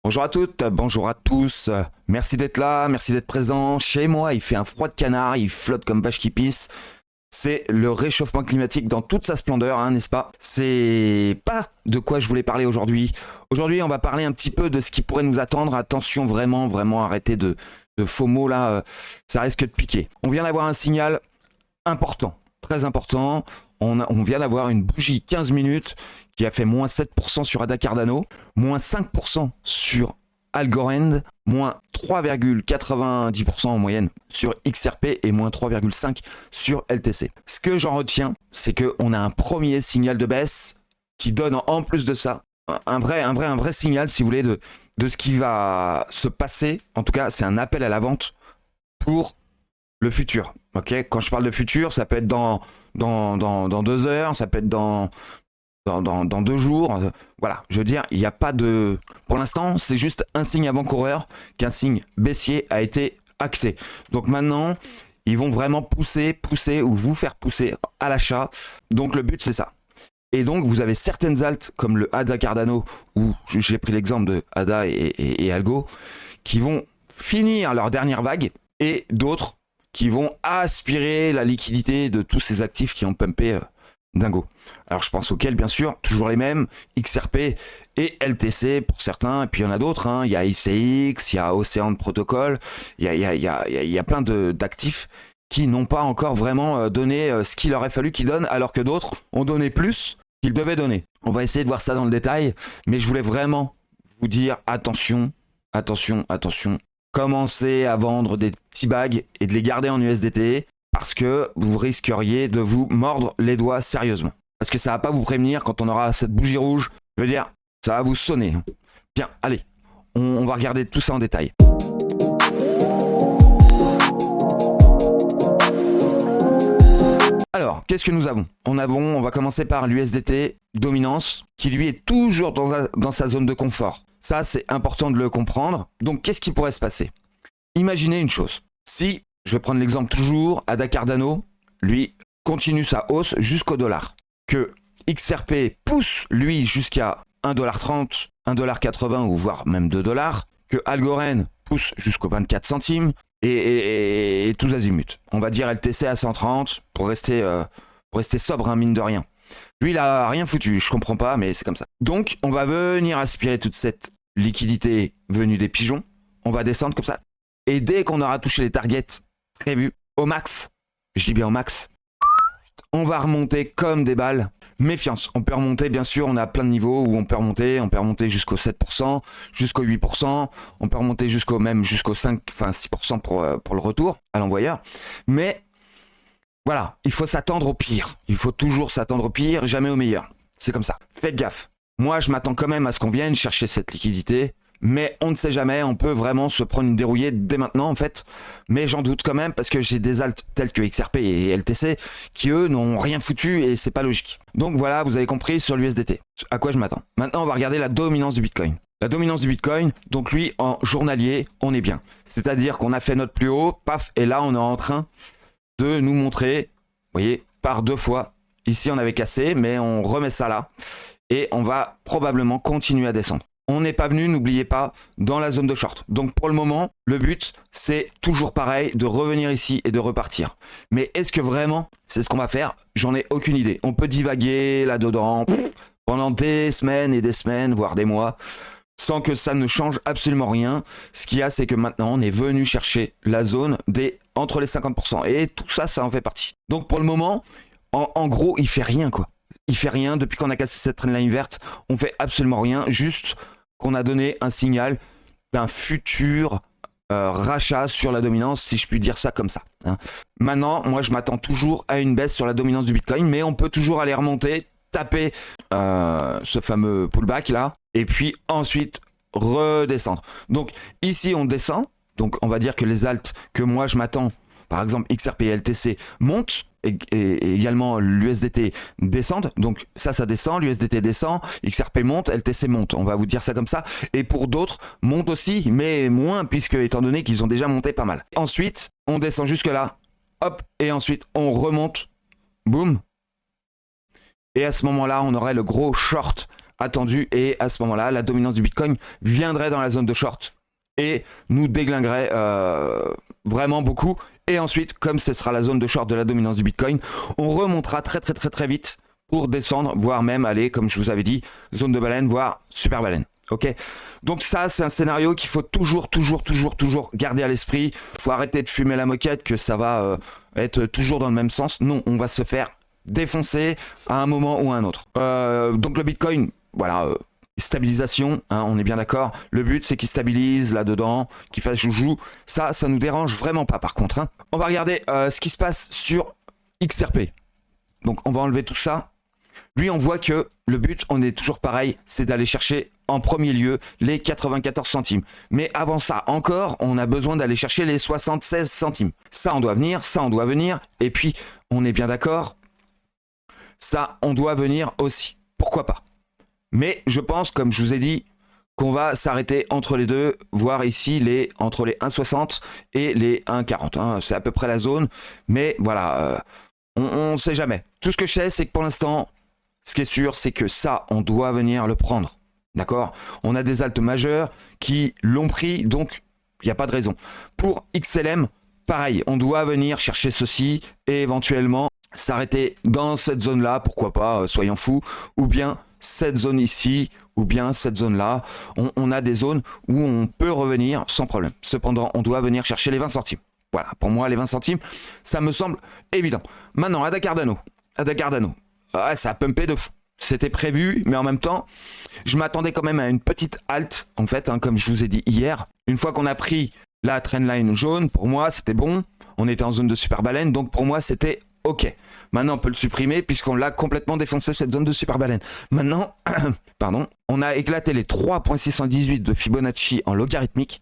Bonjour à toutes, bonjour à tous. Merci d'être là, merci d'être présent. Chez moi, il fait un froid de canard, il flotte comme vache qui pisse. C'est le réchauffement climatique dans toute sa splendeur, hein, n'est-ce pas? C'est pas de quoi je voulais parler aujourd'hui. Aujourd'hui, on va parler un petit peu de ce qui pourrait nous attendre. Attention, vraiment, vraiment, arrêtez de faux mots là, ça risque de piquer. On vient d'avoir un signal important, très important. On vient d'avoir une bougie 15 minutes qui a fait moins 7% sur Ada Cardano, moins 5% sur Algorand, moins 3,90% en moyenne sur XRP et moins 3,5% sur LTC. Ce que j'en retiens, c'est qu'on a un premier signal de baisse qui donne en plus de ça un vrai signal, si vous voulez, de ce qui va se passer. En tout cas, c'est un appel à la vente pour le futur. Okay, quand je parle de futur, ça peut être dans 2 heures, ça peut être dans 2 jours. Voilà, je veux dire, il n'y a pas de... Pour l'instant, c'est juste un signe avant-coureur qu'un signe baissier a été axé. Donc maintenant, ils vont vraiment pousser ou vous faire pousser à l'achat. Donc le but, c'est ça. Et donc, vous avez certaines alts comme le ADA Cardano, où j'ai pris l'exemple de ADA et Algo, qui vont finir leur dernière vague, et d'autres qui vont aspirer la liquidité de tous ces actifs qui ont pumpé dingo. Alors je pense auxquels, bien sûr, toujours les mêmes, XRP et LTC pour certains, et puis il y en a d'autres, hein. Il y a ICX, il y a Océan de Protocol, il y a plein d'actifs qui n'ont pas encore vraiment donné ce qu'il aurait fallu qu'ils donnent, alors que d'autres ont donné plus qu'ils devaient donner. On va essayer de voir ça dans le détail, mais je voulais vraiment vous dire attention, attention, attention. Commencez à vendre des petits bags et de les garder en USDT parce que vous risqueriez de vous mordre les doigts sérieusement. Parce que ça va pas vous prévenir quand on aura cette bougie rouge. Je veux dire, ça va vous sonner. Bien, allez, on va regarder tout ça en détail. Alors, qu'est-ce que nous avons ? On va commencer par l'USDT dominance, qui lui est toujours dans sa zone de confort. Ça, c'est important de le comprendre. Donc, qu'est-ce qui pourrait se passer ? Imaginez une chose. Si, je vais prendre l'exemple toujours, Ada Cardano, lui, continue sa hausse jusqu'au dollar. Que XRP pousse, lui, jusqu'à 1,30$, 1,80$ ou voire même 2$. Que Algorand pousse jusqu'aux 24 centimes. Et tous azimuts. On va dire LTC à 130 pour rester sobre, hein, mine de rien. Lui, il a rien foutu, je comprends pas, mais c'est comme ça. Donc, on va venir aspirer toute cette liquidité venue des pigeons. On va descendre comme ça. Et dès qu'on aura touché les targets prévus au max, je dis bien au max, on va remonter comme des balles. Méfiance, on peut remonter, bien sûr, on a plein de niveaux où on peut remonter jusqu'au 7%, jusqu'au 8%, on peut remonter jusqu'au 6% pour le retour à l'envoyeur. Mais voilà, il faut s'attendre au pire. Il faut toujours s'attendre au pire, jamais au meilleur. C'est comme ça. Faites gaffe. Moi, je m'attends quand même à ce qu'on vienne chercher cette liquidité. Mais on ne sait jamais, on peut vraiment se prendre une dérouillée dès maintenant en fait. Mais j'en doute quand même parce que j'ai des alts tels que XRP et LTC qui eux n'ont rien foutu et c'est pas logique. Donc voilà, vous avez compris sur l'USDT. À quoi je m'attends. Maintenant on va regarder la dominance du Bitcoin. La dominance du Bitcoin, donc lui en journalier, on est bien. C'est-à-dire qu'on a fait notre plus haut, paf, et là on est en train de nous montrer, vous voyez, par 2 fois. Ici on avait cassé, mais on remet ça là. Et on va probablement continuer à descendre. On n'est pas venu, n'oubliez pas, dans la zone de short. Donc pour le moment, le but, c'est toujours pareil, de revenir ici et de repartir. Mais est-ce que vraiment, c'est ce qu'on va faire ? J'en ai aucune idée. On peut divaguer là-dedans pendant des semaines et des semaines, voire des mois, sans que ça ne change absolument rien. Ce qu'il y a, c'est que maintenant, on est venu chercher la zone entre les 50%. Et tout ça, ça en fait partie. Donc pour le moment, en gros, il fait rien, quoi. Il fait rien. Depuis qu'on a cassé cette trendline verte, on fait absolument rien. Juste qu'on a donné un signal d'un futur rachat sur la dominance, si je puis dire ça comme ça. Hein. Maintenant, moi, je m'attends toujours à une baisse sur la dominance du Bitcoin, mais on peut toujours aller remonter, taper ce fameux pullback là, et puis ensuite redescendre. Donc ici, on descend. Donc on va dire que les alts que moi, je m'attends, par exemple XRP et LTC, montent. Et également l'USDT descendent, donc ça descend, l'USDT descend, XRP monte, LTC monte, on va vous dire ça comme ça, et pour d'autres monte aussi, mais moins, puisque étant donné qu'ils ont déjà monté pas mal. Ensuite, on descend jusque là, hop, et ensuite on remonte, boum, et à ce moment-là, on aurait le gros short attendu et à ce moment-là, la dominance du Bitcoin viendrait dans la zone de short et nous déglinguerait vraiment beaucoup. Et ensuite, comme ce sera la zone de short de la dominance du Bitcoin, on remontera très vite pour descendre, voire même aller, comme je vous avais dit, zone de baleine, voire super baleine. Ok, donc ça c'est un scénario qu'il faut toujours garder à l'esprit. Faut arrêter de fumer la moquette que ça va être toujours dans le même sens. Non, on va se faire défoncer à un moment ou à un autre. Donc le Bitcoin, voilà, stabilisation, hein, on est bien d'accord. Le but c'est qu'il stabilise là-dedans, qu'il fasse joujou. Ça nous dérange vraiment pas par contre. Hein. On va regarder ce qui se passe sur XRP. Donc on va enlever tout ça. Lui, on voit que le but, on est toujours pareil, c'est d'aller chercher en premier lieu les 94 centimes. Mais avant ça encore, on a besoin d'aller chercher les 76 centimes. Ça, on doit venir, ça, on doit venir. Et puis, on est bien d'accord, ça, on doit venir aussi. Pourquoi pas? Mais je pense, comme je vous ai dit, qu'on va s'arrêter entre les deux, voire ici entre les 1,60 et les 1,40. Hein. C'est à peu près la zone. Mais voilà, on ne sait jamais. Tout ce que je sais, c'est que pour l'instant, ce qui est sûr, c'est que ça, on doit venir le prendre. D'accord? On a des altes majeures qui l'ont pris, donc il n'y a pas de raison. Pour XLM, pareil, on doit venir chercher ceci et éventuellement s'arrêter dans cette zone-là, pourquoi pas, soyons fous, ou bien cette zone ici, ou bien cette zone-là. On a des zones où on peut revenir sans problème. Cependant, on doit venir chercher les 20 centimes. Voilà, pour moi, les 20 centimes, ça me semble évident. Maintenant, Ada Cardano. Ouais, ça a pumpé de fou. C'était prévu, mais en même temps, je m'attendais quand même à une petite halte, en fait, hein, comme je vous ai dit hier. Une fois qu'on a pris la trendline jaune, pour moi, c'était bon. On était en zone de super baleine, donc pour moi, c'était OK. Maintenant, on peut le supprimer puisqu'on l'a complètement défoncé, cette zone de super baleine. Maintenant, pardon, on a éclaté les 3,618 de Fibonacci en logarithmique.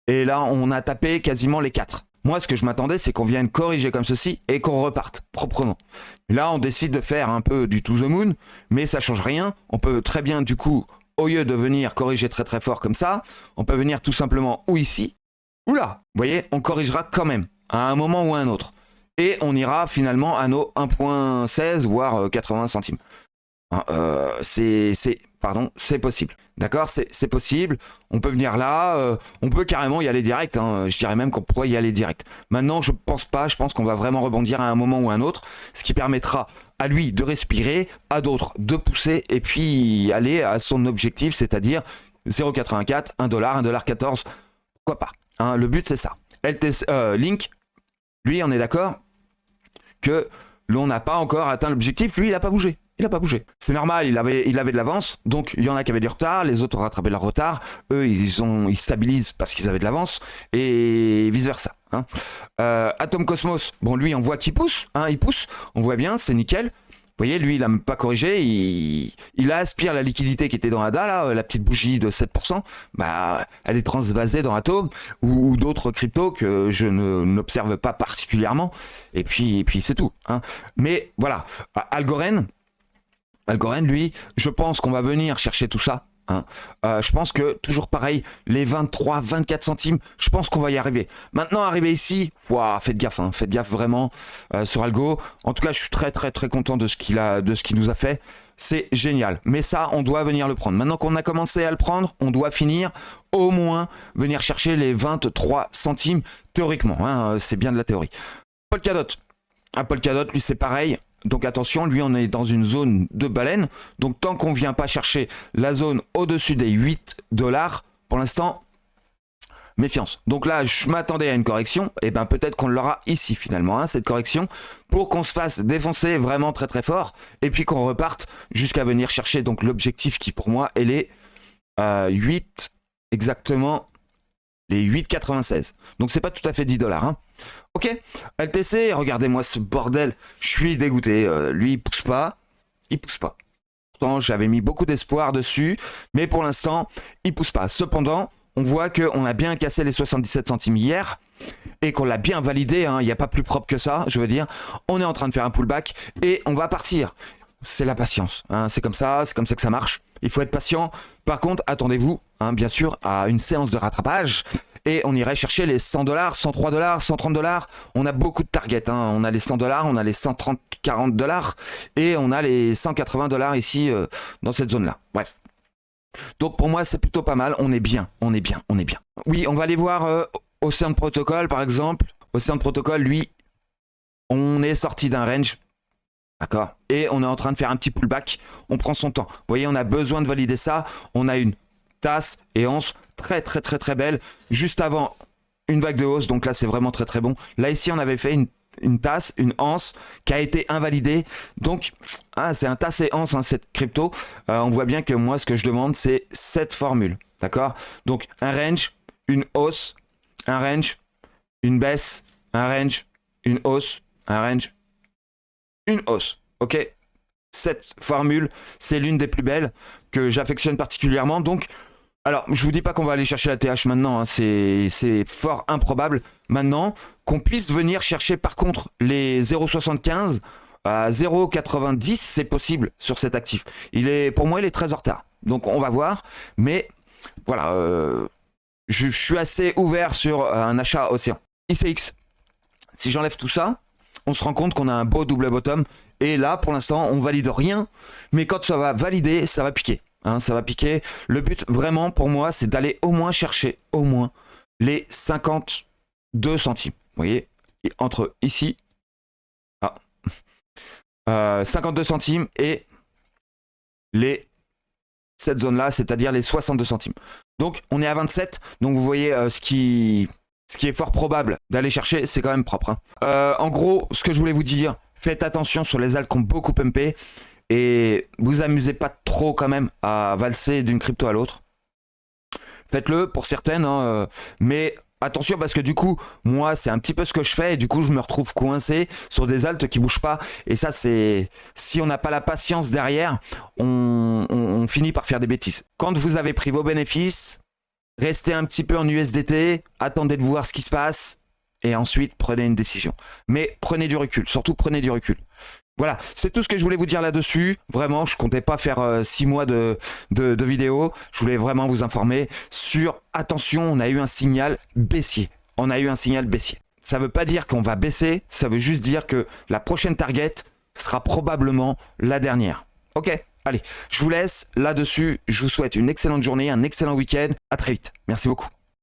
Et là, on a tapé quasiment les 4. Moi, ce que je m'attendais, c'est qu'on vienne corriger comme ceci et qu'on reparte proprement. Là, on décide de faire un peu du to the moon, mais ça change rien. On peut très bien, du coup, au lieu de venir corriger très fort comme ça, on peut venir tout simplement ou ici, ou là. Vous voyez, on corrigera quand même, à un moment ou à un autre. Et on ira finalement à nos 1,16, voire 80 centimes. C'est possible. D'accord, c'est possible. On peut venir là, on peut carrément y aller direct. Hein. Je dirais même qu'on pourrait y aller direct. Maintenant, je pense pas. Je pense qu'on va vraiment rebondir à un moment ou à un autre, ce qui permettra à lui de respirer, à d'autres de pousser et puis aller à son objectif, c'est-à-dire 0,84, 1$, 1,14$. Pourquoi pas, hein. Le but, c'est ça. Link, lui, on est d'accord que l'on n'a pas encore atteint l'objectif. Lui, il n'a pas bougé. C'est normal, il avait de l'avance, donc il y en a qui avaient du retard, les autres ont rattrapé leur retard, eux ils stabilisent parce qu'ils avaient de l'avance, et vice versa. Hein. Atom Cosmos, bon lui on voit qu'il pousse, hein, il pousse, on voit bien, c'est nickel. Vous voyez, lui il n'a même pas corrigé, il aspire la liquidité qui était dans ADA, là, la petite bougie de 7%, bah, elle est transvasée dans Atom ou d'autres cryptos que je n'observe pas particulièrement, et puis c'est tout. Hein. Mais voilà, Algorand, lui, je pense qu'on va venir chercher tout ça. Hein. Je pense que, toujours pareil, les 23, 24 centimes, je pense qu'on va y arriver. Maintenant, arriver ici, faites gaffe vraiment sur Algo. En tout cas, je suis très content de ce qu'il nous a fait. C'est génial. Mais ça, on doit venir le prendre. Maintenant qu'on a commencé à le prendre, on doit finir, au moins, venir chercher les 23 centimes, théoriquement. Hein. C'est bien de la théorie. Polkadot, lui, c'est pareil. Donc attention, lui on est dans une zone de baleine. Donc tant qu'on ne vient pas chercher la zone au-dessus des 8$, pour l'instant, méfiance. Donc là, je m'attendais à une correction. Et bien peut-être qu'on l'aura ici finalement, hein, cette correction, pour qu'on se fasse défoncer vraiment très fort. Et puis qu'on reparte jusqu'à venir chercher donc l'objectif qui pour moi est les 8, exactement, les 8,96. Donc c'est pas tout à fait 10$. Hein. Ok, LTC, regardez-moi ce bordel, je suis dégoûté, lui il pousse pas. Pourtant j'avais mis beaucoup d'espoir dessus, mais pour l'instant il pousse pas. Cependant, on voit qu'on a bien cassé les 77 centimes hier, et qu'on l'a bien validé, hein. Il n'y a pas plus propre que ça, je veux dire, on est en train de faire un pullback, et on va partir. C'est la patience, hein. C'est comme ça que ça marche, il faut être patient. Par contre, attendez-vous, hein, bien sûr, à une séance de rattrapage, et on irait chercher les 100$, 103$, 130$. On a beaucoup de targets. Hein. On a les 100$, on a les 130, 40$, et on a les 180$ ici dans cette zone-là. Bref, Donc pour moi, c'est plutôt pas mal. On est bien, on est bien, on est bien. Oui, on va aller voir Ocean Protocol, par exemple. Ocean Protocol, lui, on est sorti d'un range. D'accord. Et on est en train de faire un petit pullback. On prend son temps. Vous voyez, on a besoin de valider ça. On a une tasse et anse très, très, très, très belle. Juste avant, une vague de hausse. Donc là, c'est vraiment très, très bon. Là, ici, on avait fait une tasse, une anse qui a été invalidée. Donc, c'est un tasse et anse, hein, cette crypto. On voit bien que moi, ce que je demande, c'est cette formule. D'accord. Donc, un range, une hausse, un range, une baisse, un range, une hausse, un range, une hausse. Ok. Cette formule, c'est l'une des plus belles que j'affectionne particulièrement. Donc, alors, je vous dis pas qu'on va aller chercher la TH maintenant, hein, c'est fort improbable maintenant qu'on puisse venir chercher par contre les 0,75 à 0,90, c'est possible sur cet actif. Pour moi, il est très en retard. Donc, on va voir, mais voilà, je suis assez ouvert sur un achat océan. ICX, si j'enlève tout ça, on se rend compte qu'on a un beau double bottom. Et là, pour l'instant, on valide rien. Mais quand ça va valider, ça va piquer. Hein, ça va piquer. Le but, vraiment, pour moi, c'est d'aller au moins chercher, au moins, les 52 centimes. Vous voyez, entre ici, 52 centimes et cette zone-là, c'est-à-dire les 62 centimes. Donc, on est à 27. Donc, vous voyez ce qui est fort probable d'aller chercher, c'est quand même propre. Hein. En gros, ce que je voulais vous dire, faites attention sur les alts qui ont beaucoup pumpé et vous amusez pas trop quand même à valser d'une crypto à l'autre. Faites-le pour certaines, hein, mais attention parce que du coup, moi, c'est un petit peu ce que je fais et du coup, je me retrouve coincé sur des alts qui bougent pas. Et ça, c'est si on n'a pas la patience derrière, on finit par faire des bêtises. Quand vous avez pris vos bénéfices, restez un petit peu en USDT, attendez de voir ce qui se passe et ensuite prenez une décision. Mais prenez du recul, surtout prenez du recul. Voilà, c'est tout ce que je voulais vous dire là-dessus. Vraiment, je comptais pas faire 6 mois de vidéo. Je voulais vraiment vous informer sur, attention, on a eu un signal baissier. On a eu un signal baissier. Ça veut pas dire qu'on va baisser, ça veut juste dire que la prochaine target sera probablement la dernière. Ok ? Allez, je vous laisse là-dessus. Je vous souhaite une excellente journée, un excellent week-end. À très vite. Merci beaucoup.